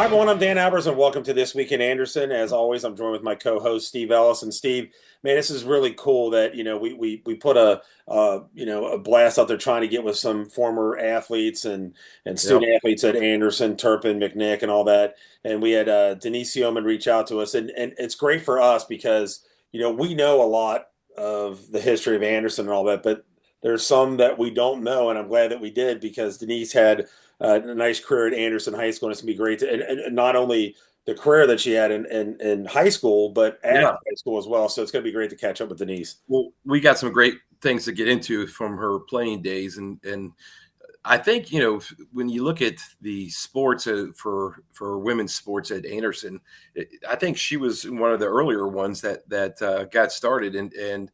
everyone. I'm Dan Albers, and welcome to This Week in Anderson. As always, I'm joined with my co-host Steve Ellis. And Steve, man, this is really cool that we put a blast out there trying to get with some former athletes and student Yep. athletes at Anderson, Turpin, McNick, and all that. And we had Denise Seomin reach out to us, and it's great for us because we know a lot of the history of Anderson and all that, but there's some that we don't know, and I'm glad that we did because Denise had a nice career at Anderson High School, and it's gonna be great and not only the career that she had in high school, but after Yeah. high school as well. So it's gonna be great to catch up with Denise. Well, we got some great things to get into from her playing days, and I think when you look at the sports for women's sports at Anderson, I think she was one of the earlier ones that got started, and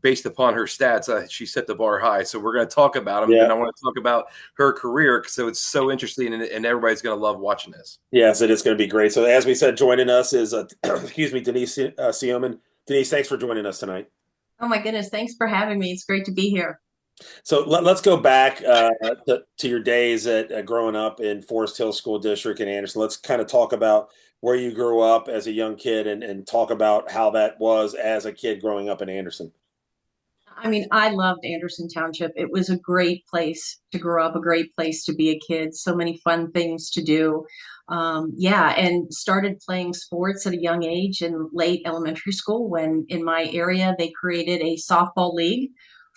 based upon her stats, she set the bar high. So we're going to talk about them, and Yeah. I want to talk about her career, so it's so interesting, and everybody's going to love watching this. Yes, it is going to be great. So as we said, joining us is excuse me, Denise Seomin. Denise, thanks for joining us tonight. Oh my goodness, thanks for having me. It's great to be here. So let's go back to your days at growing up in Forest Hill School District in Anderson. Let's kind of talk about where you grew up as a young kid and talk about how that was as a kid growing up in Anderson. I mean, I loved Anderson Township. It was a great place to grow up, a great place to be a kid. So many fun things to do. Yeah, and started playing sports at a young age in late elementary school when in my area they created a softball league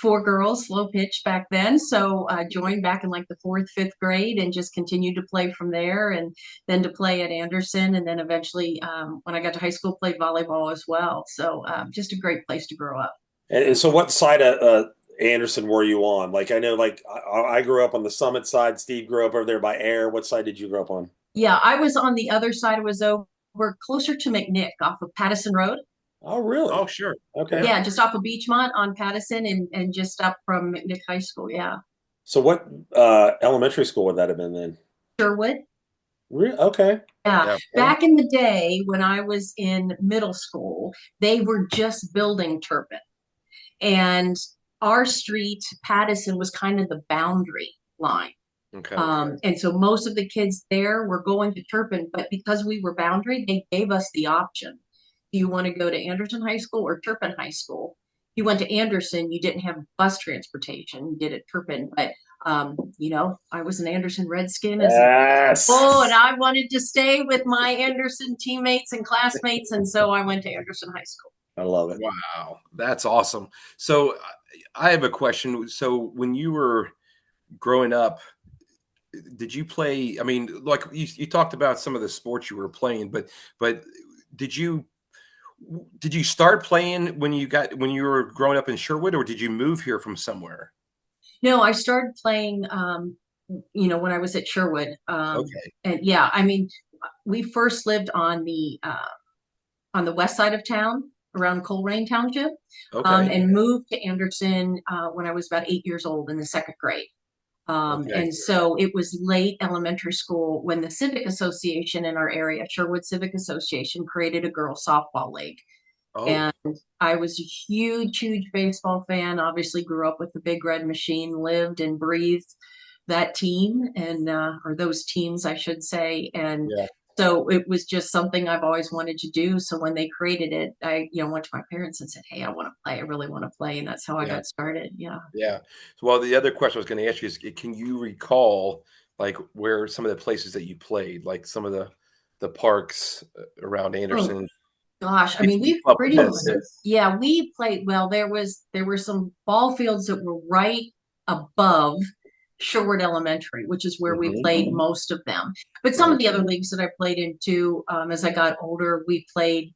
for girls, slow pitch back then. So I joined back in like the fourth, fifth grade and just continued to play from there and then to play at Anderson. And then eventually, when I got to high school, played volleyball as well. So just a great place to grow up. And so, what side of Anderson were you on? Like, I know, like, I grew up on the Summit side. Steve grew up over there by Air. What side did you grow up on? Yeah, I was on the other side. It was over closer to McNick off of Pattison Road. Oh, really? Oh, sure. Okay. Yeah. Yeah, just off of Beachmont on Pattison and just up from McNick High School. Yeah. So, what elementary school would that have been then? Sherwood. Okay. Yeah. Yeah. Back in the day when I was in middle school, they were just building Turpin. And our street, Pattison, was kind of the boundary line. Okay. And so most of the kids there were going to Turpin, but because we were boundary, they gave us the option. Do you want to go to Anderson High School or Turpin High School? If you went to Anderson, you didn't have bus transportation. You did at Turpin, but I was an Anderson Redskin as a Yes. oh, and I wanted to stay with my Anderson teammates and classmates, and so I went to Anderson High School. I love it. Wow, that's awesome. So I have a question. So when you were growing up, did you play? I mean, like you talked about some of the sports you were playing, but did you did you start playing when you were growing up in Sherwood, or did you move here from somewhere? No, I started playing, when I was at Sherwood. Okay. And yeah, I mean, we first lived on the west side of town around Coleraine Township, Okay. and moved to Anderson when I was about 8 years old in the second grade. Okay. And so it was late elementary school when the Civic Association in our area, Sherwood Civic Association, created a girls softball league. Oh, And I was a huge, huge baseball fan. Obviously, grew up with the Big Red Machine, lived and breathed that team and or those teams, I should say. And yeah. so it was just something I've always wanted to do. So when they created it, I went to my parents and said, "Hey, I want to play. I really want to play." And that's how I Yeah. got started. Yeah. Yeah. So, well, the other question I was going to ask you is, can you recall like where some of the places that you played, like some of the parks around Oh Anderson? gosh, I You mean, can we come up with pretty much, this. yeah, we played well. There were some ball fields that were right above Sherwood Elementary, which is where we Mhm. played most of them. But some Right. of the other leagues that I played in too, as I got older, we played,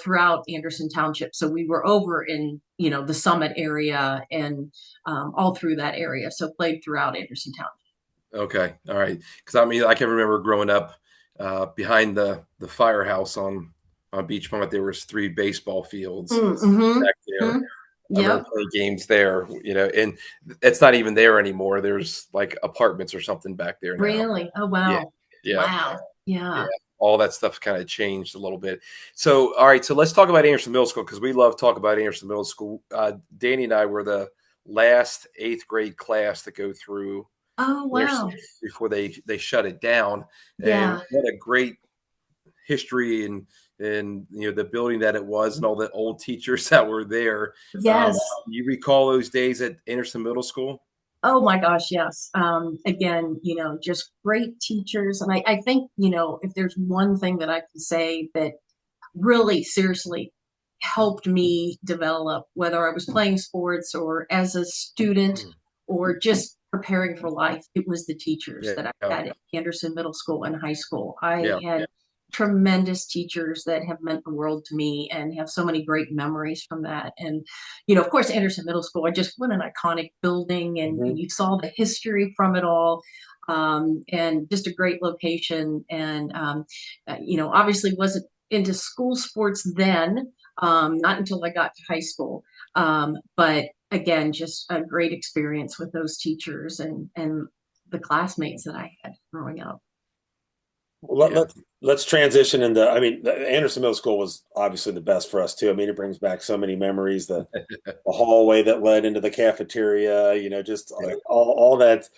throughout Anderson Township. So we were over in, the Summit area and all through that area. So played throughout Anderson Township. Okay. All right. Because I mean, I can remember growing up behind the firehouse on Beach Point. There was three baseball fields Mm-hmm. back there. Hmm. I remember Yep. playing games there, and it's not even there anymore. There's like apartments or something back there now. Really? Oh, Yeah. wow. Yeah. Wow. Yeah. Yeah. All that stuff kind of changed a little bit. So, all right. So let's talk about Anderson Middle School because we love talk about Anderson Middle School. Danny and I were the last eighth grade class to go through Oh, wow. before they shut it down. And Yeah. what a great history, and the building that it was, and all the old teachers that were there. Yes. You recall those days at Anderson Middle School? Oh my gosh, yes. Again, just great teachers. And I think, if there's one thing that I can say that really seriously helped me develop, whether I was playing sports or as a student or just preparing for life, it was the teachers Yeah, that I had at Anderson Middle School and high school. I yeah, had tremendous teachers that have meant the world to me and have so many great memories from that. And, of course, Anderson Middle School, I just what an iconic building, and Hmm. you saw the history from it all. And just a great location. And, obviously wasn't into school sports then, not until I got to high school. But again, just a great experience with those teachers and the classmates that I had growing up. Well, yeah. let's transition into. I mean, the Anderson Middle School was obviously the best for us too. I mean, it brings back so many memories. The hallway that led into the cafeteria. Just all that.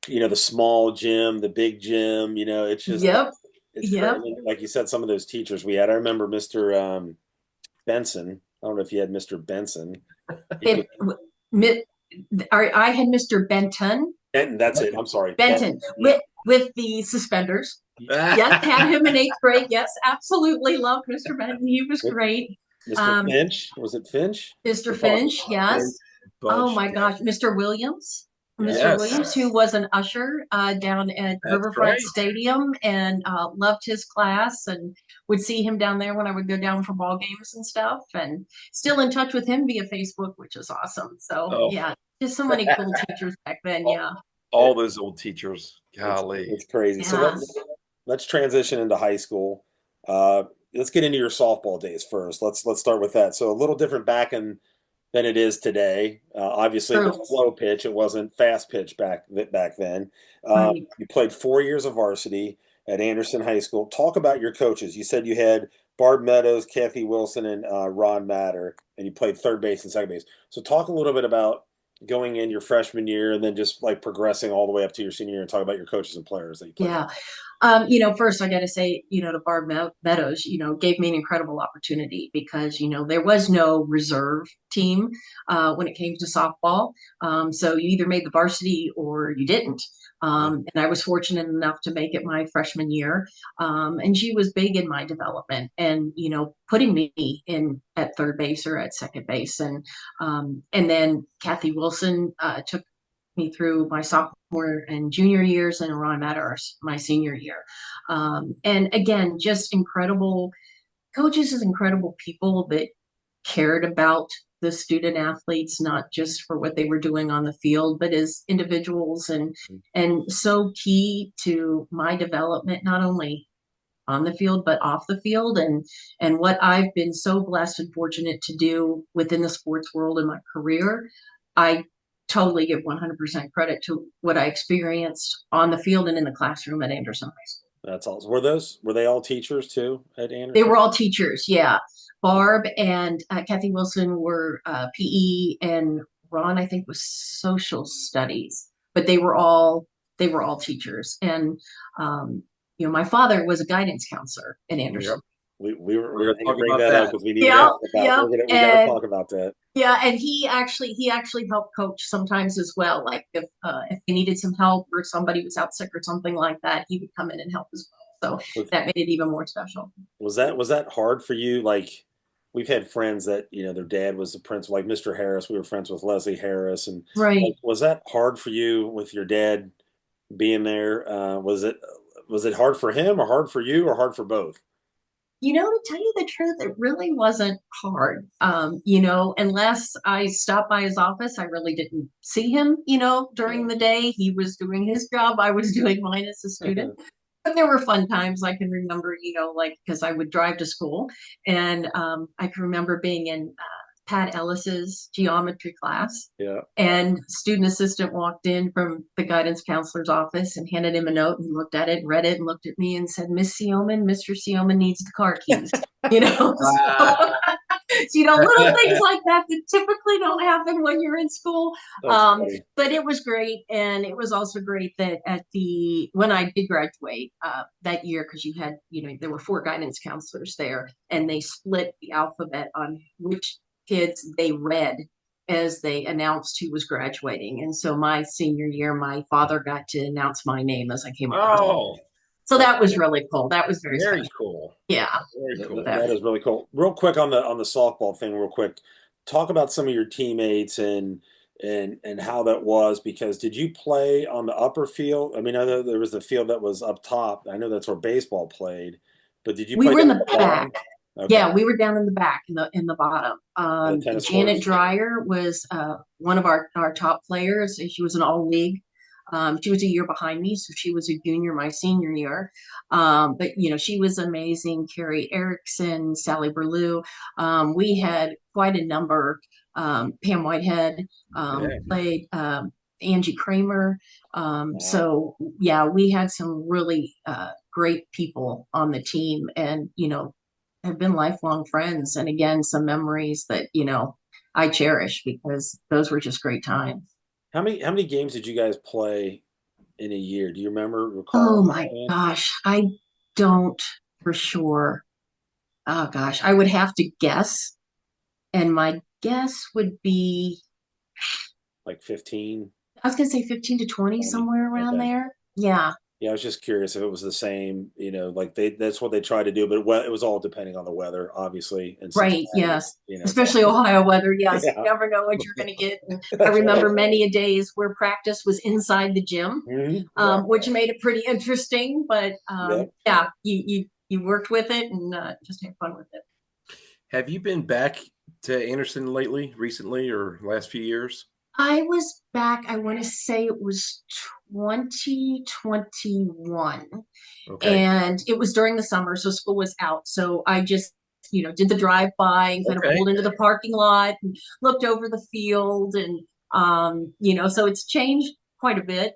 The small gym, the big gym. It's just Yep. it's Yep. crazy. Like you said, some of those teachers we had. I remember Mr. Benson. I don't know if you had Mr. Benson. He could, It, I had Mr. Benton. Benton, that's it. I'm sorry, Benton Benton. Yeah, with the suspenders. Yes, had him in eighth grade. Yes, absolutely loved Mr. Benton. He was with great. Mr. Um, Finch. Was it Finch? Mr. We're talking. Finch, yes. Oh Bunch. my gosh, Mr. Williams. Mr. Yes, Williams, who was an usher down at that's Riverfront right. Stadium, and loved his class, and would see him down there when I would go down for ball games and stuff, and still in touch with him via Facebook, which is awesome. So Oh, yeah, just so many cool teachers back then. all, Yeah. all those old teachers. It's Golly. it's crazy. So Yeah. let's transition into high school. Uh, let's get into your softball days first. Let's start with that. So a little different than it is today. Obviously, it True. was slow pitch. It wasn't fast pitch back then. Right. You played 4 years of varsity at Anderson High School. Talk about your coaches. You said you had Barb Meadows, Kathy Wilson, and Ron Matter, and you played third base and second base. So talk a little bit about going in your freshman year and then just like progressing all the way up to your senior year, and talk about your coaches and players that you played with. Yeah. First I got to say, to Barb Meadows, gave me an incredible opportunity because, there was no reserve team when it came to softball. So you either made the varsity or you didn't. Yeah. And I was fortunate enough to make it my freshman year. And she was big in my development and, putting me in at third base or at second base. And then Kathy Wilson took me through my sophomore and junior years, and Ron Matters my senior year. And again, just incredible coaches and incredible people that cared about the student athletes, not just for what they were doing on the field, but as individuals, and so key to my development, not only on the field but off the field, and what I've been so blessed and fortunate to do within the sports world in my career. I totally give 100% credit to what I experienced on the field and in the classroom at Anderson High School. That's all. Were they all teachers too at They Anderson? were all teachers, yeah. Barb and Kathy Wilson were PE, and Ron, I think, was social studies. But they were all teachers, and my father was a guidance counselor in Yep. Anderson. We're We're going going to to talk bring about that up that. because we need to Yep, talk about. yep, We got to and talk about that. yeah, and he actually helped coach sometimes as well. Like if they needed some help or somebody was out sick or something like that, he would come in and help as well. So Was that made it even more special. was that hard for you? Like we've had friends that their dad was the principal, like Mr. Harris. We were friends with Leslie Harris, and like, Right. was that hard for you with your dad being there? Was it hard for him, or hard for you, or hard for both? To tell you the truth, it really wasn't hard. Unless I stopped by his office, I really didn't see him, during Yeah. the day. He was doing his job, I was doing mine as a student. But there were fun times I can remember, like because I would drive to school, and I can remember being in Pat Ellis's geometry class, Yeah. and student assistant walked in from the guidance counselor's office and handed him a note, and he looked at it, read it, and looked at me and said, "Miss Seomin, Mr. Seomin needs the car keys." You know, Ah, so So, little things like that that typically don't happen when you're in school. That's funny. But it was great, and it was also great that when I did graduate that year, because there were 4 guidance counselors there, and they split the alphabet on which kids they read as they announced who was graduating. And so my senior year, my father got to announce my name as I came across. Oh, So That's that was really cool. That was very very special. cool. Yeah. Very cool. That that is really cool. Real quick on the softball thing, real quick. Talk about some of your teammates and how that was, because did you play on the upper field? I mean, I know there was the field that was up top. I know that's where baseball played, but did you We play were in down at the the back. bottom? Okay, Yeah, we were down in the back in the bottom. by the tennis Janet courts. Dreyer was one of our top players. She was an all league. She was a year behind me, so she was a junior my senior year. But she was amazing. Carrie Erickson, Sally Berlew. We had quite a number. Pam Whitehead Yeah. played. Angie Kramer. Wow. So yeah, we had some really great people on the team, and have been lifelong friends. And again, some memories that, I cherish because those were just great times. How many games did you guys play in a year? Do you Oh recall? my gosh. I don't for sure. Oh gosh. I would have to guess. And my guess would be, Like 15, I was going to say 15 to 20, 20? somewhere around Okay. there. Yeah. Yeah, I was just curious if it was the same, like that's what they try to do, but it was all depending on the weather, obviously, in Right. Cincinnati. Yes. It's all Especially Ohio weather. Yes. You yeah, never know what you're going to get. And I that's right. remember many a days where practice was inside the gym, Yeah, which made it pretty interesting. But yeah. yeah, you worked with it and just had fun with it. Have you been back to Anderson recently, or last few years? I was back, I want to say it was 2021, Okay. and it was during the summer, so school was out. So I just, did the drive by and kind of Okay. pulled into the parking lot and looked over the field. And, so it's changed quite a bit.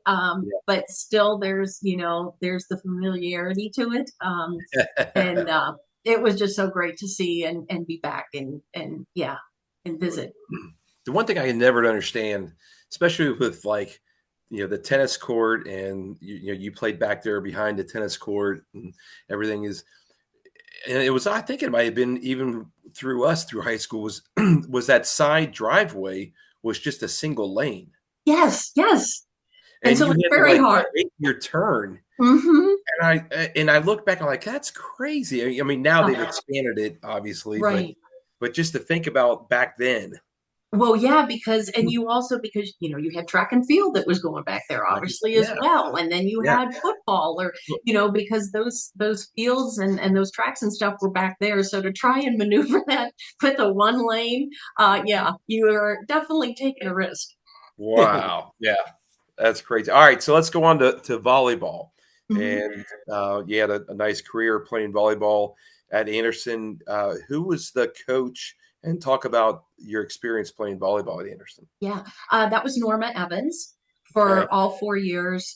But still there's the familiarity to it. And Yeah. it was just so great to see and be back and yeah, and visit. The one thing I never understand, especially with the tennis court, and you played back there behind the tennis court and everything is, and it was, I think it might have been even through high school, was was that side driveway was just a single lane, Yes, yes. And and so you it's had to very hard. make your turn. Hmm. And I look back, I'm like, that's crazy. I mean, now they've expanded it, obviously, but Right. just to think about back then, Well, yeah, and you also, because you had track and field that was going back there, like, obviously, as yeah, well. And then you yeah. had football, or because those fields and those tracks and stuff were back there. So to try and maneuver that with a one lane, yeah, you are definitely taking a risk. Wow. Yeah. That's crazy. All right, so let's go on to volleyball. Hmm. And you had a nice career playing volleyball at Anderson. Who was the coach? And talk about your experience playing volleyball at Anderson. Yeah, that was Norma Evans Okay. for all 4 years.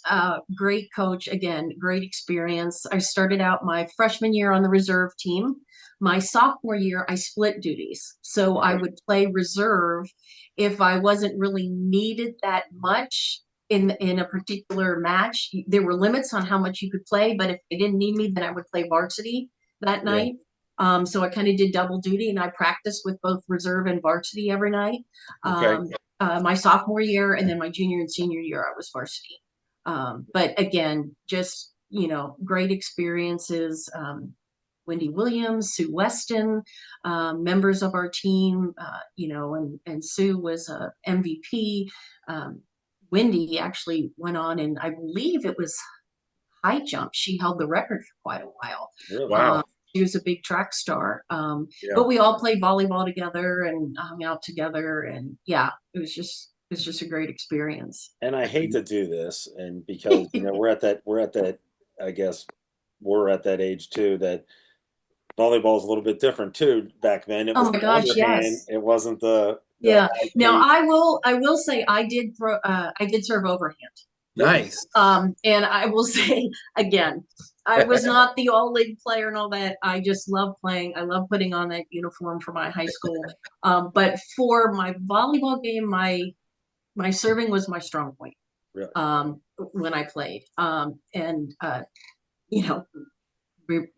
Great coach, again, great experience. I started out my freshman year on the reserve team. My sophomore year, I split duties. So I Okay. would play reserve if I wasn't really needed that much in a particular match. There were limits on how much you could play, but if they didn't need me, then I would play varsity that Yeah. night. So I kind of did double duty, and I practiced with both reserve and varsity every night. Okay. Um, my sophomore year, and then my junior and senior year, I was varsity. But again, just great experiences. Wendy Williams, Sue Weston, members of our team, and Sue was a MVP. Um, Wendy actually went on, and I believe it was high jump. She held the record for quite a while. Really? Um, Wow. she was a big track star. Yeah. But we all played volleyball together and hung out together. And yeah, it was just a great experience. And I hate to do this, and because we're at that, I guess we're at that age too, that volleyball is a little bit different too. Back then, it was Oh my the gosh, underhand. yes. It wasn't the Yeah. high Now pace. I will say I did serve overhand. Nice. And I will say again, I was not the all league player and all that. I just love playing. I love putting on that uniform for my high school. But for my volleyball game, my serving was my strong point Really? when I played. You know,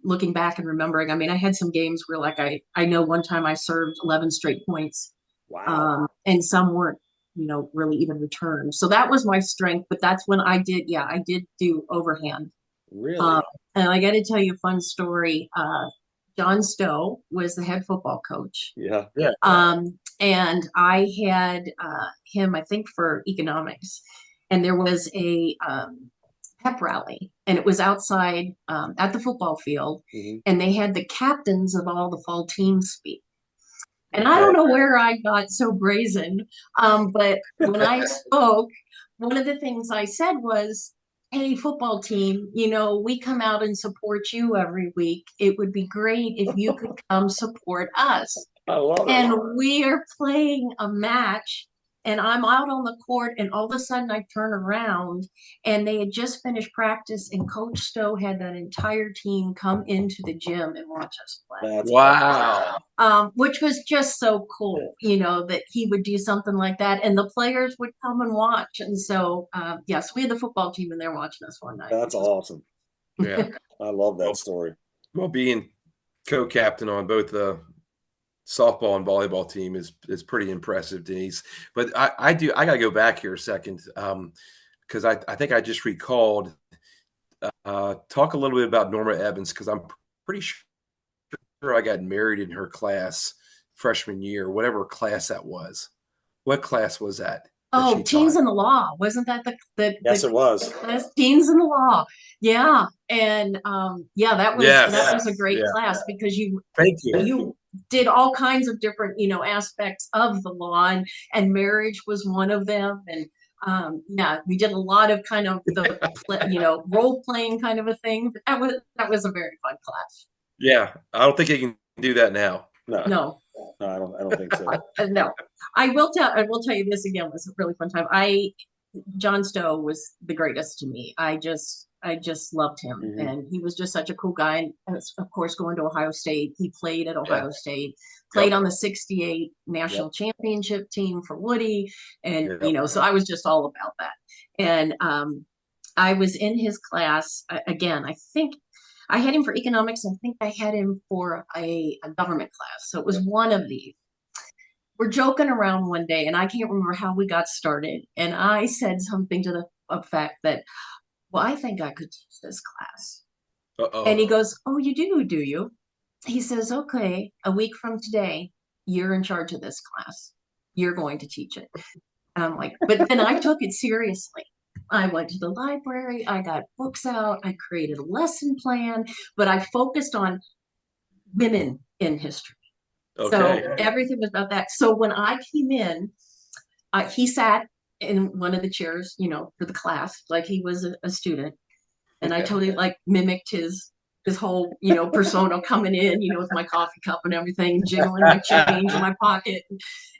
looking back and remembering, I mean, I had some games where like I know one time I served 11 straight points, Wow. and some weren't, really even returned. So that was my strength, but that's when I did do overhand. Really? Um, and I got to tell you a fun story. John Stowe was the head football coach. Yeah. Yeah. And I had him, I think, for economics. And there was a pep rally, and it was outside at the football field. Hmm. And they had the captains of all the fall teams speak. And I Okay. don't know where I got so brazen, but when I spoke, one of the things I said was, "Hey, football team, we come out and support you every week. It would be great if you could come support us." I love it. And we are playing a match, and I'm out on the court, and all of a sudden I turn around, and they had just finished practice, and Coach Stowe had that entire team come into the gym and watch us play. That's Wow. Which was just so cool, that he would do something like that, and the players would come and watch. And so, yes, we had the football team in there watching us one night. that's awesome. Yeah. I love that Well, story. well, being co-captain on both the softball and volleyball team is pretty impressive, Denise. But I gotta go back here a second, because I think I just recalled, talk a little bit about Norma Evans, because I'm pretty sure I got married in her class freshman year, whatever class that was. What class was that Oh, she Teens taught? in the Law. Wasn't that Yes, it was. class? Teens in the Law. Yeah. And yeah, that Yes. was a great Yeah. class because Thank you. you did all kinds of different, aspects of the law, and marriage was one of them. And yeah, we did a lot of kind of role playing kind of a thing. But that was a very fun class. Yeah. I don't think you can do that now. No, No, no, I don't think so. no. I will tell you this again was a really fun time. John Stowe was the greatest to me. I just loved him, Hmm. and he was just such a cool guy. And of course, going to Ohio State, he played at Yeah. Ohio State, played Yep. on the '68 national Yep. championship team for Woody, and Yep. so I was just all about that. And I was in his class again. I think I had him for economics. I think I had him for a government class. So it was Yep. one of these. We're joking around one day, and I can't remember how we got started. And I said something to the effect that, "Well, I think I could teach this class." And he Uh-oh. goes, "Oh, you do you?" He says, "Okay, a week from today, you're in charge of this class. You're going to teach it." And I'm like, but then I took it seriously. I went to the library, I got books out, I created a lesson plan, but I focused on women in history. So Okay. everything was about that. So when I came in, he sat in one of the chairs, for the class, like he was a student. And I totally like mimicked his whole, persona coming in, with my coffee cup and everything, jiggling my change in my pocket.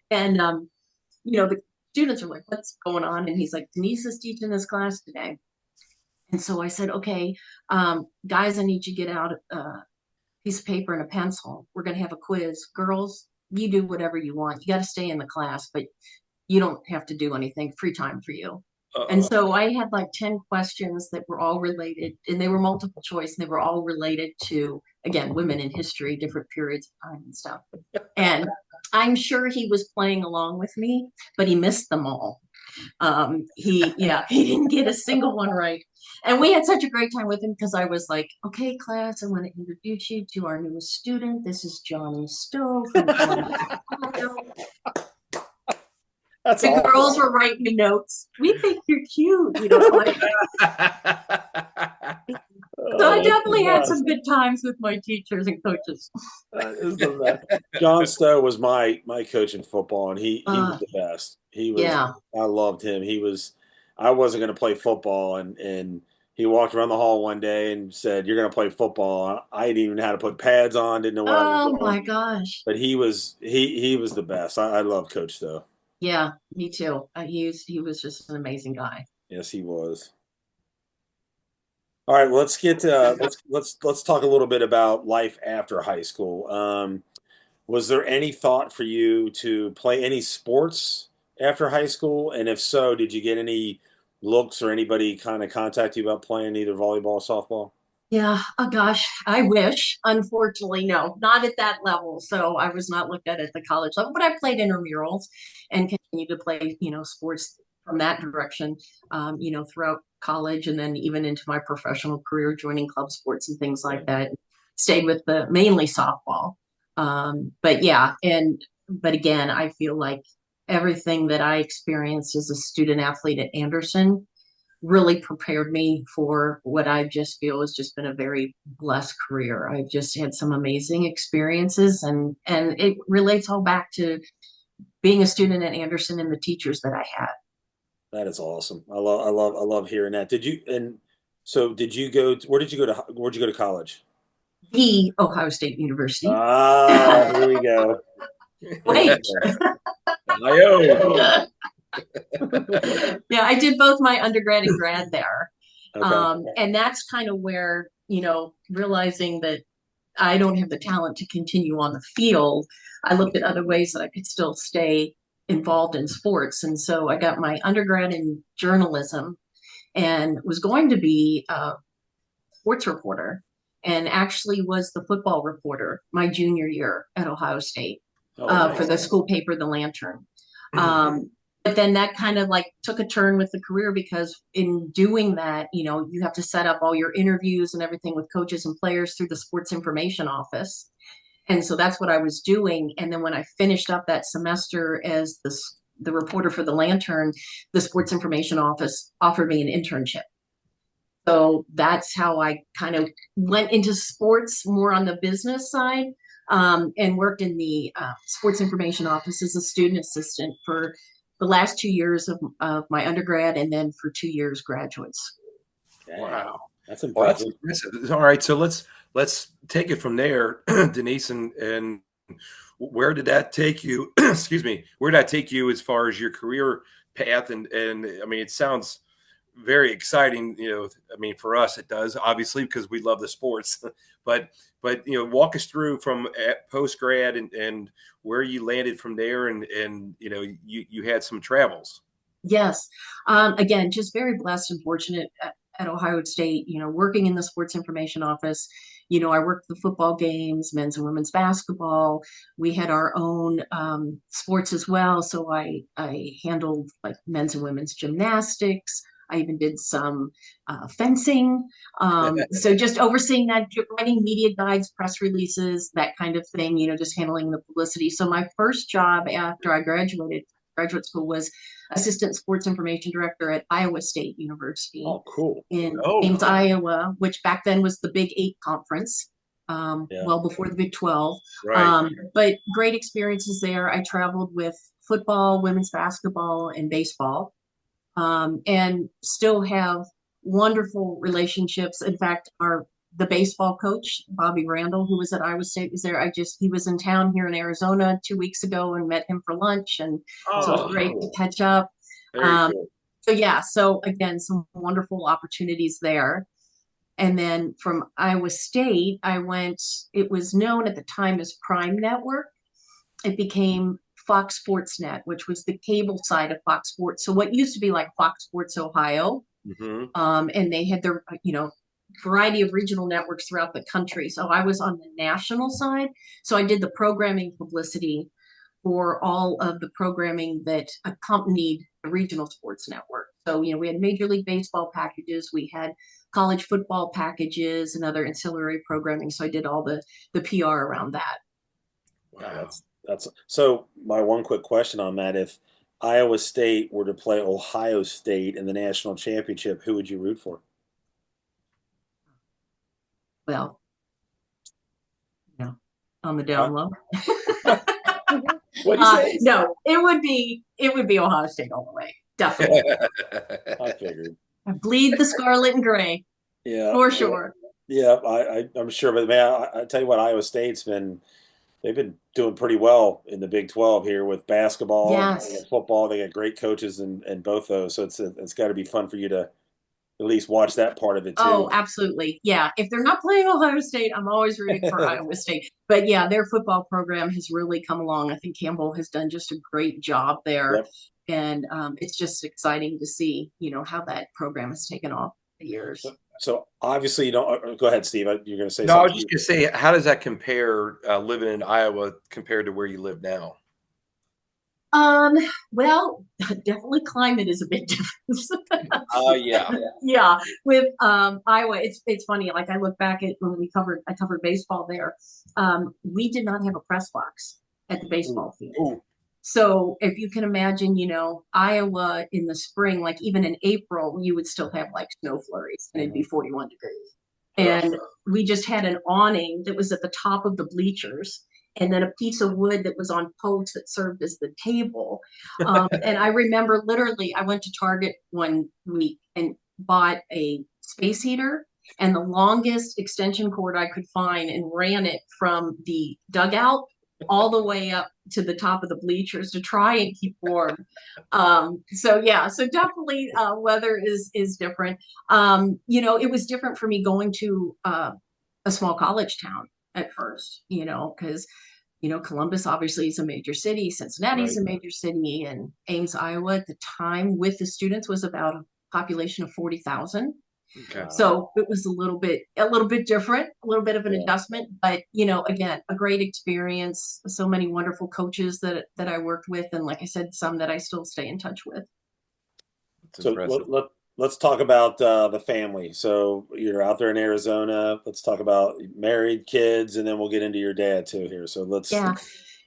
And the students are like, "What's going on?" And he's like, "Denise is teaching this class today." And so I said, "Okay, guys, I need you to get out a piece of paper and a pencil. We're going to have a quiz. Girls, you do whatever you want. You got to stay in the class, but you don't have to do anything. Free time for you." And Uh-oh. so I had like 10 questions that were all related, and they were multiple choice, and they were all related to, again, women in history, different periods of time and stuff. And I'm sure he was playing along with me, but he missed them all. He didn't get a single one right. And we had such a great time with him because I was like, "Okay, class, I want to introduce you to our newest student. This is Johnny Stowe from Columbus, Ohio." That's The awesome. girls were writing me notes. "We think you're cute," like. So I That's definitely the had best. some good times with my teachers and coaches. That is the best. John Stowe was my coach in football, and he was Uh, the best. He was. yeah. I loved him. He was. I wasn't going to play football, and he walked around the hall one day and said, "You're going to play football." I didn't even know how to put pads on. Didn't know what I was Oh doing. my gosh. But he was the best. I love Coach Stowe. Yeah, me too. He was just an amazing guy. Yes, he was. All right, well, let's talk a little bit about life after high school. Was there any thought for you to play any sports after high school? And if so, did you get any looks or anybody kind of contact you about playing either volleyball or softball? Yeah, oh gosh, I wish. Unfortunately, no, not at that level. So I was not looked at the college level, but I played intramurals and continued to play, sports from that direction, throughout college and then even into my professional career, joining club sports and things like that. Stayed with the mainly softball. But yeah, but again, I feel like everything that I experienced as a student athlete at Anderson really prepared me for what I just feel has just been a very blessed career. I've just had some amazing experiences and it relates all back to being a student at Anderson and the teachers that I had. That is awesome. I love hearing that. Did you go where'd you go to college? The Ohio State University. Ah, here we go. Here we Wait. go. IO. Yeah, I did both my undergrad and grad there. Okay. And that's kind of where, realizing that I don't have the talent to continue on the field, I looked at other ways that I could still stay involved in sports. And so I got my undergrad in journalism and was going to be a sports reporter and actually was the football reporter my junior year at Ohio State Oh, for nice. the school paper, The Lantern. But then that kind of like took a turn with the career because in doing that, you have to set up all your interviews and everything with coaches and players through the sports information office. And so that's what I was doing. And then when I finished up that semester as the reporter for the Lantern, the sports information office offered me an internship. So that's how I kind of went into sports more on the business side, and worked in the sports information office as a student assistant for the last 2 years of my undergrad and then for 2 years graduate school. Dang, Wow. that's Well, that's impressive. impressive. All right, so let's take it from there, Denise, and where did that take you? Excuse me. Where did that take you as far as your career path? And I mean, it sounds very exciting. I mean, for us, it does obviously because we love the sports. but walk us through from post grad and where you landed from there, and you had some travels. Yes. Again, just very blessed and fortunate at Ohio State, working in the sports information office. I worked the football games, men's and women's basketball. We had our own sports as well. So I handled like men's and women's gymnastics. I even did some fencing. So just overseeing that, writing media guides, press releases, that kind of thing, just handling the publicity. So my first job after I graduated graduate school was assistant sports information director at Iowa State University Oh, cool. in Oh, Ames, Iowa, which back then was the Big Eight conference, Yeah. well before the Big 12. right. But great experiences there. I traveled with football, women's basketball, and baseball, and still have wonderful relationships. In fact, the baseball coach, Bobby Randall, who was at Iowa State, was there. He was in town here in Arizona 2 weeks ago and met him for lunch. And so it was Oh, great to cool. catch up. Very Um, cool. so yeah, so again, some wonderful opportunities there. And then from Iowa State, it was known at the time as Prime Network. It became Fox Sports Net, which was the cable side of Fox Sports. So what used to be like Fox Sports Ohio, Hmm. and they had their, variety of regional networks throughout the country. So I was on the national side. So I did the programming publicity for all of the programming that accompanied the regional sports network. So, we had Major League Baseball packages, we had college football packages and other ancillary programming. So I did all the PR around that. Yeah, Wow. that's so my one quick question on that. If Iowa State were to play Ohio State in the national championship, who would you root for? Well, on the Huh? down low. What'd you say? No, it would be Ohio State all the way, definitely. I figured. Bleed the scarlet and gray Yeah, for yeah, sure. yeah. I'm sure, but man, I tell you what, Iowa State's they've been doing pretty well in the Big 12 here with basketball and Yes. football. They got great coaches in both those, so it's got to be fun for you to at least watch that part of it Oh, too. absolutely. Yeah. If they're not playing Ohio State, I'm always rooting for Iowa State. But yeah, their football program has really come along. I think Campbell has done just a great job there. Yep. And it's just exciting to see, how that program has taken off the So, years. so obviously you don't. Go ahead, Steve. You're going to say No, I was something. just going to say, how does that compare living in Iowa compared to where you live now? Um, well, definitely climate is a big difference. Yeah. Yeah, with Iowa, it's funny. Like I look back at when I covered baseball there. We did not have a press box at the Ooh, baseball field. Ooh, So if you can imagine, Iowa in the spring, like even in April, you would still have like snow flurries and it'd be 41 degrees. ugh. And we just had an awning that was at the top of the bleachers and then a piece of wood that was on posts that served as the table. And I remember literally, I went to Target one week and bought a space heater and the longest extension cord I could find and ran it from the dugout all the way up to the top of the bleachers to try and keep warm. So yeah, so definitely weather is different. It was different for me going to a small college town at first, because Columbus obviously is a major city, Cincinnati is Right. a major city, and Ames, Iowa at the time with the students was about a population of 40,000. Okay. wow. So it was a little bit different, a little bit of an Yeah. adjustment, but again, a great experience. So many wonderful coaches that I worked with, and like I said, some that I still stay in touch with. It's So impressive. let's talk about the family. So you're out there in Arizona. Let's talk about married kids, and then we'll get into your dad too here. So let's. Yeah.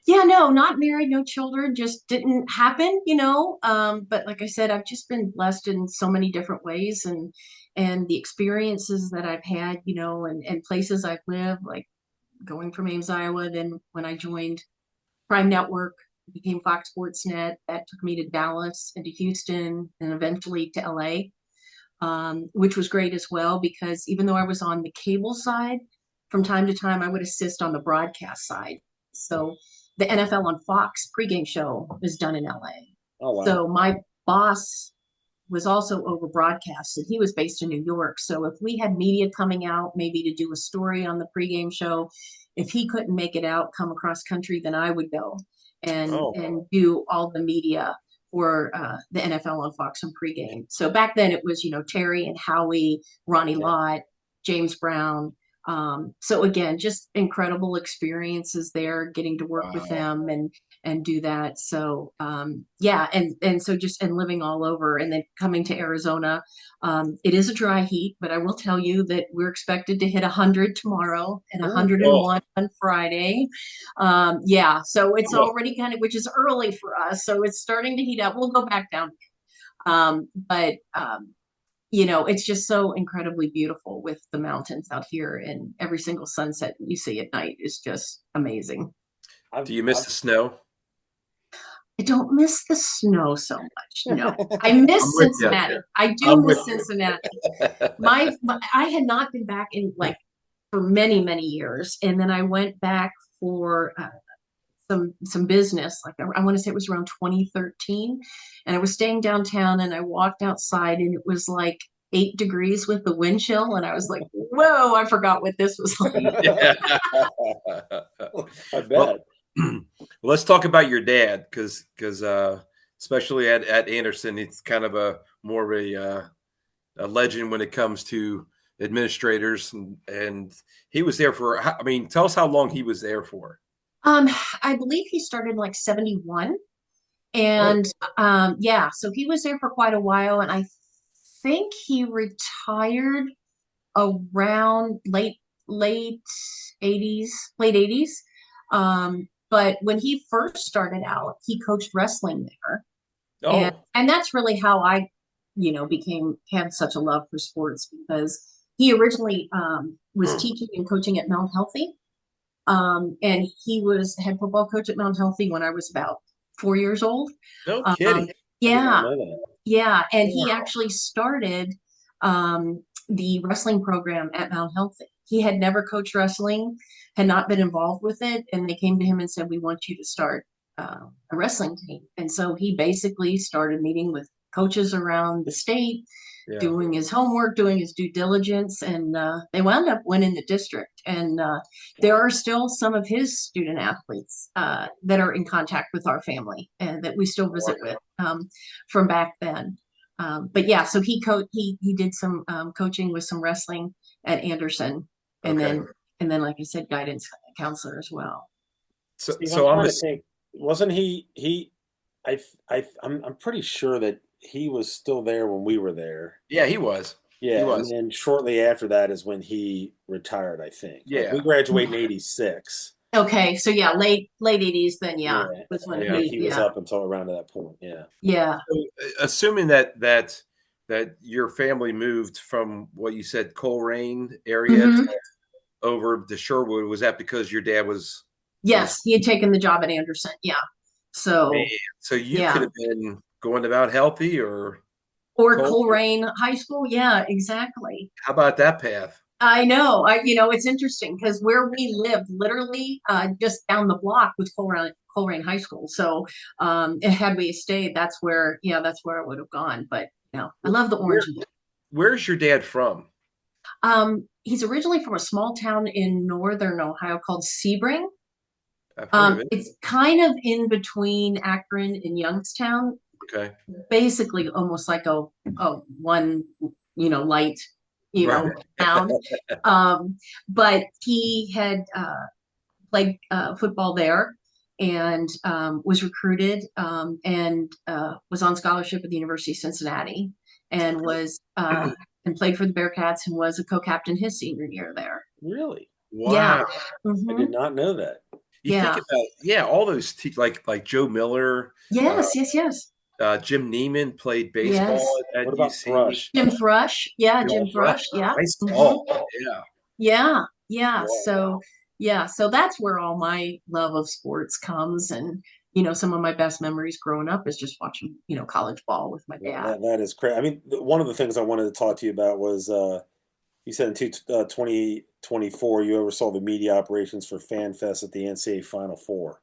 Yeah, no, not married, no children, just didn't happen. But like I said, I've just been blessed in so many different ways and the experiences that I've had, and places I've lived, like going from Ames, Iowa, then when I joined Prime Network, became Fox Sports Net. That took me to Dallas and to Houston and eventually to LA, which was great as well because even though I was on the cable side, from time to time I would assist on the broadcast side. So the NFL on Fox pregame show is done in LA. Oh wow. So my boss was also over broadcast and he was based in New York. So if we had media coming out, maybe to do a story on the pregame show, if he couldn't make it out, come across country, then I would go and Oh, and do all the media for the NFL on Fox and pregame. So back then it was, Terry and Howie, Ronnie Yeah. Lott, James Brown. So again, just incredible experiences there, getting to work with wow. them and do that. So yeah, and so just and living all over, and then coming to Arizona. It is a dry heat, but I will tell you that we're expected to hit 100 tomorrow and Ooh. 101 on Friday. Yeah, so it's Oh, already kind of, which is early for us. So it's starting to heat up. We'll go back down. But it's just so incredibly beautiful with the mountains out here, and every single sunset you see at night is just amazing. I've, do you miss I've the snow? I don't miss the snow so much. No, I I'm miss with you. Cincinnati. I do I'm with miss you. Cincinnati. I had not been back in like for many many years, and then I went back for some business. Like I want to say it was around 2013, and I was staying downtown, and I walked outside, and it was like 8 degrees with the wind chill, and I was like, "Whoa!" I forgot what this was like. Yeah. I Well, bet. let's talk about your dad because especially at Anderson, it's kind of a more of a legend when it comes to administrators, and he was there for. I mean, tell us how long he was there for. Um, I believe he started in like 71. Oh, And yeah, so he was there for quite a while, and I think he retired around late 80s, late 80s. But when he first started out, he coached wrestling there. And oh, and that's really how I, became had such a love for sports because he originally was teaching and coaching at Mount Healthy. And he was head football coach at Mount Healthy when I was about 4 years old. no Um, kidding. I did not yeah, know that. yeah. And he Wow. actually started the wrestling program at Mount Healthy. He had never coached wrestling, had not been involved with it. And they came to him and said, "We want you to start a wrestling team." And so he basically started meeting with coaches around the state Yeah. doing his homework, doing his due diligence, and they wound up winning the district. And there Wow. are still some of his student athletes that are in contact with our family and that we still visit with from back then. But yeah, so he did some coaching with some wrestling at Anderson, and Okay. then like I said, guidance counselor as well. Steve, I'm So I'm trying to just, think. Wasn't he? I'm pretty sure that he was still there when we were there. yeah, he was. He Yeah, and was. then shortly after that is when he retired, I think. Like we Yeah. graduated in '86. Okay, so yeah, late 80s then, Yeah, yeah, was when and Yeah. like he, he was yeah, up until around that point. Yeah. yeah. So, assuming that your family moved from what you said, Coleraine area Hmm. over to Sherwood, was that because your dad was Yes, he had taken the job at Anderson. Yeah. man? So So you could yeah. have been going about healthy or Or cold. Coleraine High School. Yeah, exactly. How about that path? I know. It's interesting because where we lived, literally just down the block was Coleraine High School. So had we stayed, that's where I would have gone. But I love the Where orange and blue. where's your dad from? He's originally from a small town in northern Ohio called Sebring. I've heard of it. It's kind of in between Akron and Youngstown, Okay. basically almost like a one, light, Right. town. But he had played football there and was recruited and was on scholarship at the University of Cincinnati and was and played for the Bearcats and was a co-captain his senior year there. Really? Yeah. Wow. I Hmm. did not know that. You think Yeah. about, yeah, all those like Joe Miller, uh, Yes, yes, yes. Jim Neiman played baseball Yes. at What about UC. Thrush? Jim Thrush. Yeah, Bill Jim Rush, Thrush. Yeah. nice Hmm. ball. Yeah. Yeah. Yeah. Wow. So that's where all my love of sports comes. And, some of my best memories growing up is just watching, college ball with my dad. That is crazy. I mean, one of the things I wanted to talk to you about was you said in 2024 you oversaw the media operations for FanFest at the NCAA Final Four.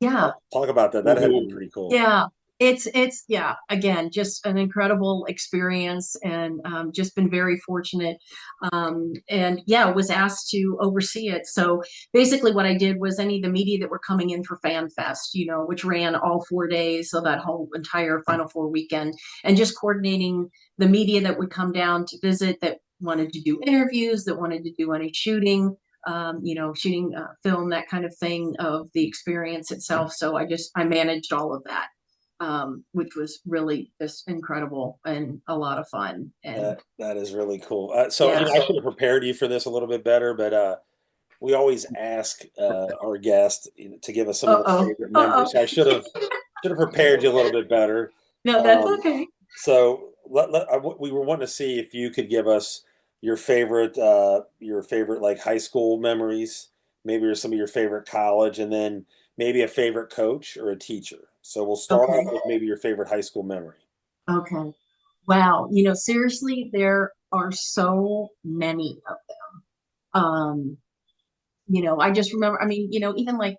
Yeah. Talk about that. That had to be pretty cool. Yeah, it's yeah, again, just an incredible experience and just been very fortunate. And yeah, was asked to oversee it. So basically what I did was any of the media that were coming in for Fan Fest, which ran all 4 days, so that whole entire Final Four weekend, and just coordinating the media that would come down to visit that wanted to do interviews, that wanted to do any shooting, shooting film, that kind of thing of the experience itself. So I managed all of that, which was really just incredible and a lot of fun. And That is really cool. So yeah. I should have prepared you for this a little bit better, but we always ask our guests to give us some of their Uh-oh. favorite memories. Uh-oh. So I should have prepared you a a little bit better. No, that's Um, okay. so we were wanting to see if you could give us your favorite like high school memories, maybe or some of your favorite college, and then maybe a favorite coach or a teacher. So we'll start off Okay. with maybe your favorite high school memory. Okay. Wow. Seriously, there are so many of them. I just remember, I mean, even like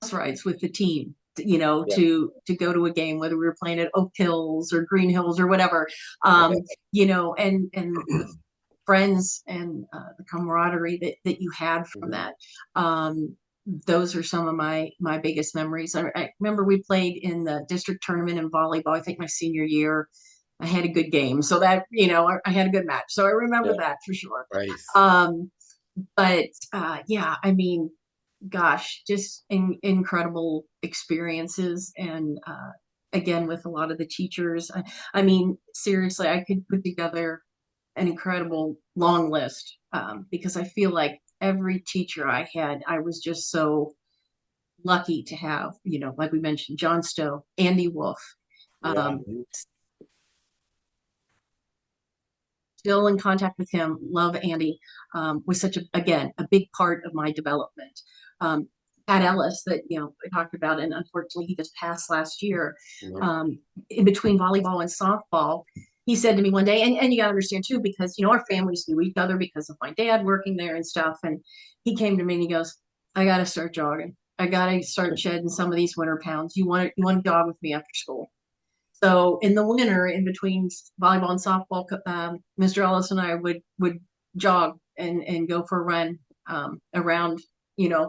bus rides with the team, Yeah. to go to a game, whether we were playing at Oak Hills or Green Hills or whatever, and the friends and the camaraderie that you had from Mhm. that. Those are some of my biggest memories. I remember we played in the district tournament in volleyball. I think my senior year, I had a good game, so that I had a good match. So I remember Yeah. that for sure. Nice. Um, but yeah, I mean, gosh, just incredible experiences, and again with a lot of the teachers. I mean, seriously, I could put together an incredible long list, because I feel like every teacher I had, I was just so lucky to have. Like we mentioned, John Stowe, Andy Wolf. Yeah. Um, Still in contact with him. Love Andy. Was such a big part of my development. Um, Pat Ellis, that I talked about, and unfortunately he just passed last year. Mhm. In between volleyball and softball, he said to me one day, and you got to understand too, because our families knew each other because of my dad working there and stuff. And he came to me and he goes, "I got to start jogging. I got to start shedding some of these winter pounds. You want to jog with me after school?" So in the winter, in between volleyball and softball, Mr. Ellis and I would jog and go for a run around,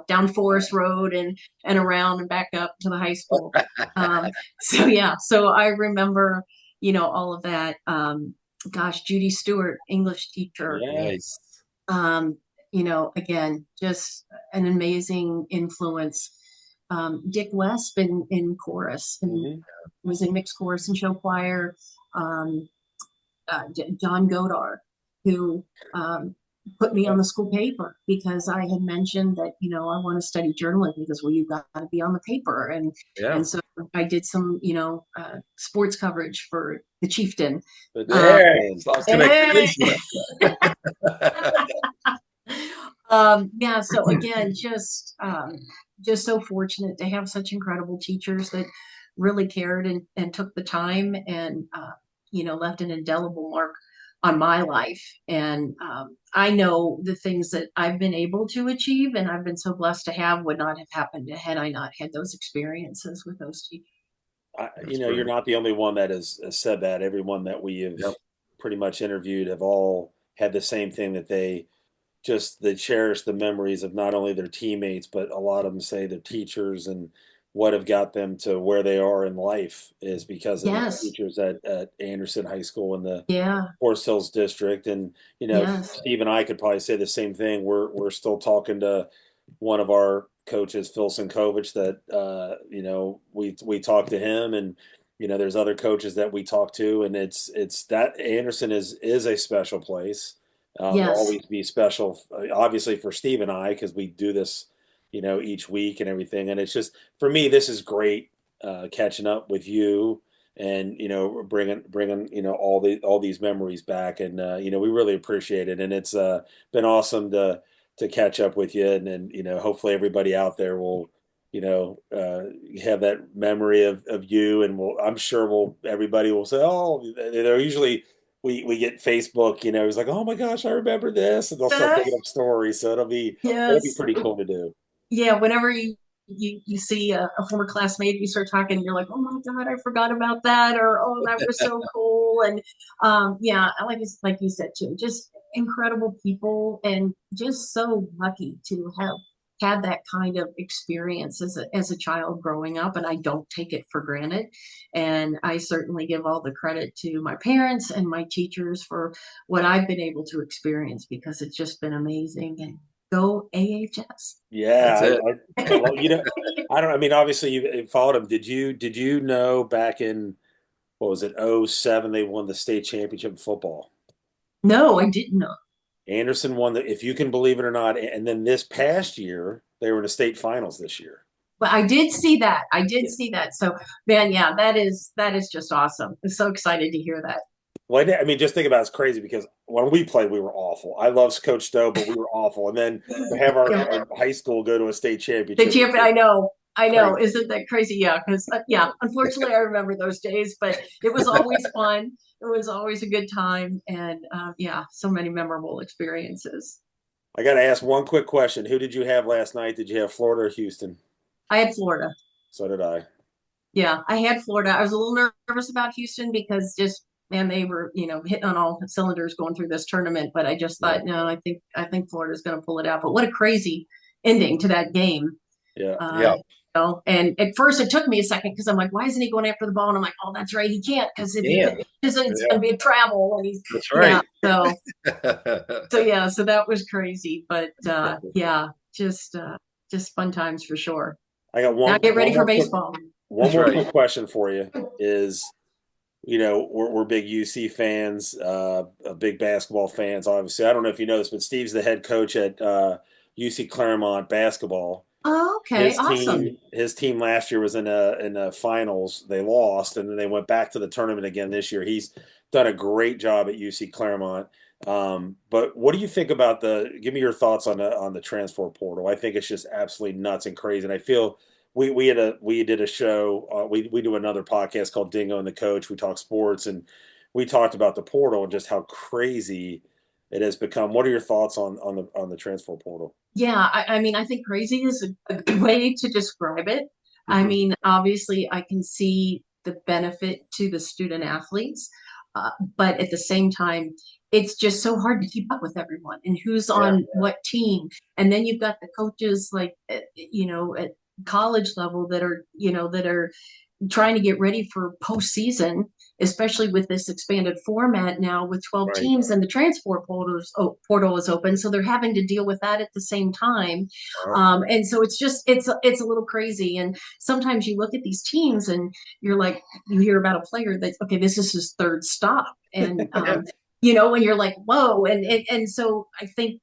down Forest Road and around and back up to the high school. Um, so yeah, so I remember, all of that. Gosh, Judy Stewart, English teacher. Yeah. Nice. Um, again, just an amazing influence. Dick West in chorus and Hmm. was in mixed chorus and show choir. Um, John Godard, who put me on the school paper because I had mentioned that I want to study journalism because well you got to be on the paper Yeah. and so I did some sports coverage for the Chieftain. But Um, there it is. Lost hey! connectivity. Yeah, so again, just so fortunate to have such incredible teachers that really cared and took the time and left an indelible mark on my life. And I know the things that I've been able to achieve and I've been so blessed to have would not have happened had I not had those experiences with those teachers. That's You're right. not the only one that has said that. Everyone that we have Yep. pretty much interviewed have all had the same thing, that they cherish the memories of not only their teammates, but a lot of them say their teachers, and what have got them to where they are in life is because of the Yes. teachers at Anderson High School in the Yeah. Forest Hills district. And Yes. Steve and I could probably say the same thing. We're still talking to one of our coaches, Phil Sinkovich, that we talked to him, and there's other coaches that we talk to, and it's that Anderson is a special place. Will Yes. always be special, obviously for Steve and I, because we do this, each week and everything. And it's just for me, this is great, catching up with you, and bringing all these memories back, and we really appreciate it, and it's been awesome to catch up with you, and then hopefully everybody out there will have that memory of you, and I'm sure everybody will say, oh, they're usually, we get Facebook, it's like, oh my gosh, I remember this, and they'll start Uh, bringing up stories, so it'll be yes. pretty cool to do. Yeah, whenever you see a former classmate, you start talking, you're like, oh my God, I forgot about that, or oh, that was so cool. And yeah, like you said too, just incredible people, and just so lucky to have had that kind of experience as a child growing up, and I don't take it for granted. And I certainly give all the credit to my parents and my teachers for what I've been able to experience because it's just been amazing. And go AHS. Yeah, That's it. I love, I don't. I mean, obviously you followed them. Did you know back in, what was it, '07, they won the state championship in football? No, I didn't know. Anderson won if you can believe it or not. And then this past year, they were in the state finals this year. But I did see that. I did Yeah. see that. So, man, yeah, that is just awesome. I'm so excited to hear that. Well, I mean, just think about it's crazy because when we played, we were awful. I love Coach Stowe, but we were awful. And then to have our, Yeah. our high school go to a state The championship is champion, just I know. I know. crazy. Isn't that crazy? Yeah, because yeah, unfortunately, I remember those days, but it was always fun. It was always a good time, and yeah, so many memorable experiences. I got to ask one quick question. Who did you have last night? Did you have Florida or Houston? I had Florida. So did I. Yeah, I had Florida. I was a little nervous about Houston because just man, they were hitting on all cylinders going through this tournament. But I just Yeah. thought, no, I think Florida's going to pull it out. But what a crazy ending to that game. Yeah. Yeah. And at first it took me a second because I'm like, why isn't he going after the ball? And I'm like, oh, that's right, he can't because if he And pitches it, it's yeah, going to be a travel. And he's that's yeah. right. So yeah, so that was crazy. But yeah, just fun times for sure. I got Now get ready for baseball. one That's more right. quick question for you is, we're big UC fans, big basketball fans, obviously. I don't know if you know this, but Steve's the head coach at UC Claremont basketball. Oh, okay, His awesome. team last year was in a finals. They lost, and then they went back to the tournament again this year. He's done a great job at UC Claremont. But what do you think about give me your thoughts on the transfer portal? I think it's just absolutely nuts and crazy. And I feel we did a show. We do another podcast called Dingo and the Coach. We talk sports, and we talked about the portal and just how crazy it has become. What are your thoughts on the transfer portal? Yeah, I mean, I think crazy is a good way to describe it. I Mhm. mean, obviously, I can see the benefit to the student athletes. But at the same time, it's just so hard to keep up with everyone and who's on what team. And then you've got the coaches like, at college level that are trying to get ready for postseason, especially with this expanded format now with 12 Right. teams and the transfer portal is open. So they're having to deal with that at the same time. And so it's a little crazy. And sometimes you look at these teams and you're like, you hear about a player that's, okay, this is his third stop. And, and you're like, whoa. And so I think,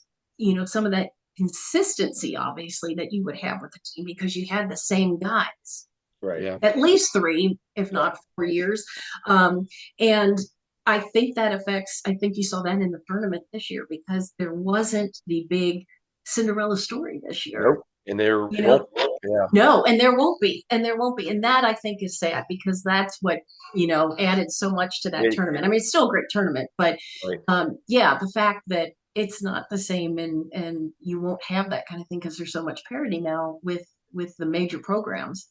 some of that consistency, obviously, that you would have with the team because you had the same guys. Right. Yeah. At least 3, if not 4 years. And I think you saw that in the tournament this year because there wasn't the big Cinderella story this year. Nope. And there You know, yeah. No, and there won't be. And that I think is sad because that's what, added so much to that tournament. I mean, it's still a great tournament, but the fact that it's not the same and you won't have that kind of thing because there's so much parity now with the major programs.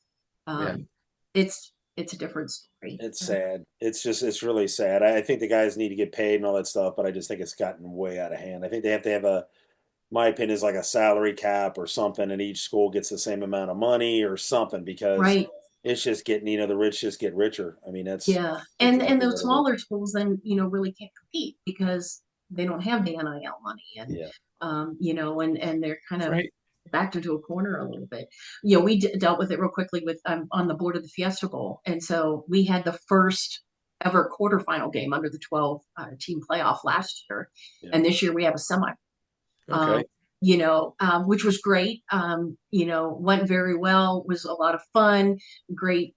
It's a different story. It's sad. It's really sad. I think the guys need to get paid and all that stuff, but I just think it's gotten way out of hand. I think they have to have my opinion is like a salary cap or something, and each school gets the same amount of money or something because it's just getting, the rich just get richer. I mean, that's and those smaller schools then, really can't compete because they don't have the NIL money and and they're kind of backed into a corner a little bit. We dealt with it real quickly with on the board of the Fiesta Bowl, and so we had the first ever quarterfinal game under the 12 team playoff last year, and this year we have a semi. Which was great. Went very well, was a lot of fun, great,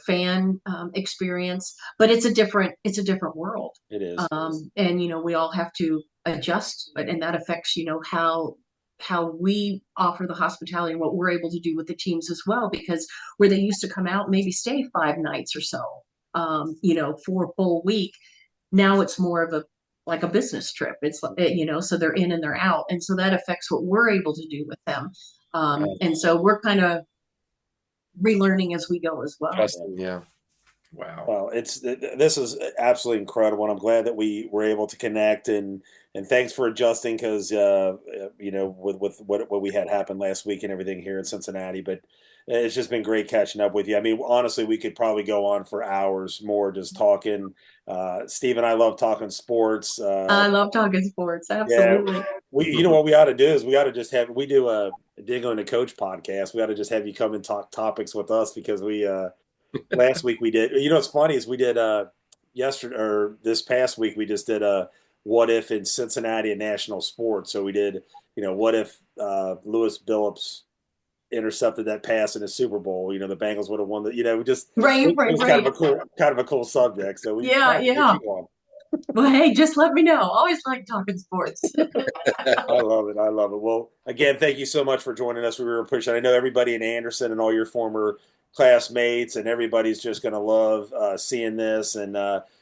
fan experience, but it's a different world. It is. And, we all have to adjust, and that affects, how we offer the hospitality and what we're able to do with the teams as well, because where they used to come out, maybe stay 5 nights or so, for a full week. Now it's more of like a business trip. It's so they're in and they're out. And so that affects what we're able to do with them. And so we're kind of relearning as we go as well. Yeah. Wow. Well, this is absolutely incredible. And I'm glad that we were able to connect and thanks for adjusting because, with what we had happen last week and everything here in Cincinnati, but it's just been great catching up with you. I mean, honestly, we could probably go on for hours more just talking. Steve and I love talking sports. I love talking sports. Absolutely. Yeah. What we ought to do is we ought to just we do a Dig on the Coach podcast. We ought to just have you come and talk topics with us because we, last week we did, what's funny is we did, yesterday or this past week, we just did a what if in Cincinnati and national sports. So we did, what if Lewis Billups intercepted that pass in the Super Bowl, the Bengals would have won the, we just, it was kind of a cool subject. So we, Well, hey, just let me know. Always like talking sports. I love it. Well, again, thank you so much for joining us. We really appreciate it. I know everybody in Anderson and all your former classmates and everybody's just going to love seeing this. And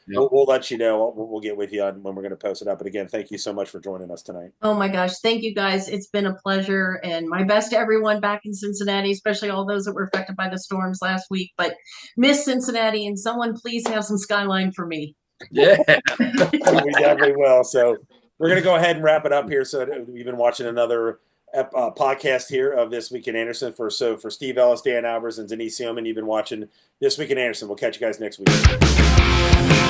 we'll let you know. We'll get with you on when we're going to post it up. But again, thank you so much for joining us tonight. Oh, my gosh. Thank you, guys. It's been a pleasure. And my best to everyone back in Cincinnati, especially all those that were affected by the storms last week. But miss Cincinnati, and someone please have some Skyline for me. Yeah. We definitely will. So we're going to go ahead and wrap it up here. So we've been watching another podcast here of This Week in Anderson. For Steve Ellis, Dan Albers, and Denise Seomin, you've been watching This Week in Anderson. We'll catch you guys next week.